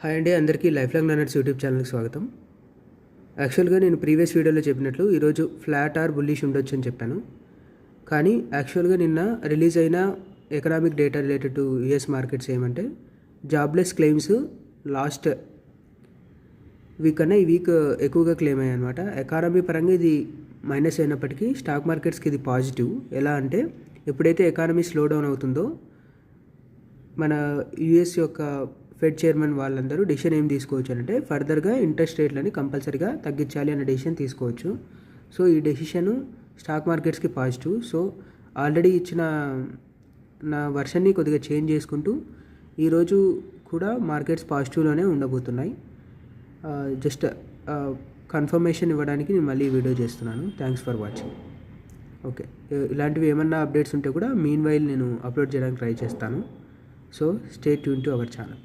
Hi అండి, అందరికీ life long learners YouTube ఛానల్కి స్వాగతం. యాక్చువల్గా నేను ప్రీవియస్ వీడియోలో చెప్పినట్లు ఈరోజు ఫ్లాట్ ఆర్ బుల్లిష్ ఉండొచ్చు అని చెప్పాను. కానీ యాక్చువల్గా నిన్న రిలీజ్ అయిన economic data related to US markets ఏమంటే జాబ్లెస్ క్లెయిమ్స్ లాస్ట్ వీక్ కన్నా ఈ వీక్ ఎక్కువగా క్లెయిమ్ అయ్యాయి అనమాట. ఎకానమీ పరంగా ఇది మైనస్ అయినప్పటికీ స్టాక్ మార్కెట్స్కి ఇది పాజిటివ్. ఎలా అంటే ఎప్పుడైతే ఎకానమీ స్లో డౌన్ అవుతుందో మన యుఎస్ యొక్క ఫెడ్ చైర్మన్ వాళ్ళందరూ డెసిషన్ ఏం తీసుకోవచ్చు అంటే ఫర్దర్గా ఇంట్రెస్ట్ రేట్లని కంపల్సరీగా తగ్గించాలి అనే డెసిషన్ తీసుకోవచ్చు. సో ఈ డెసిషన్ స్టాక్ మార్కెట్స్కి పాజిటివ్. సో ఆల్రెడీ ఇచ్చిన నా వర్షన్ని కొద్దిగా చేంజ్ చేసుకుంటూ ఈరోజు కూడా మార్కెట్స్ పాజిటివ్లోనే ఉండబోతున్నాయి. జస్ట్ కన్ఫర్మేషన్ ఇవ్వడానికి నేను మళ్ళీ వీడియో చేస్తున్నాను. Thanks for watching. ఓకే, ఇలాంటివి ఏమన్నా అప్డేట్స్ ఉంటే కూడా మీన్ వైల్ నేను అప్లోడ్ చేయడానికి ట్రై చేస్తాను. So stay tune to our channel.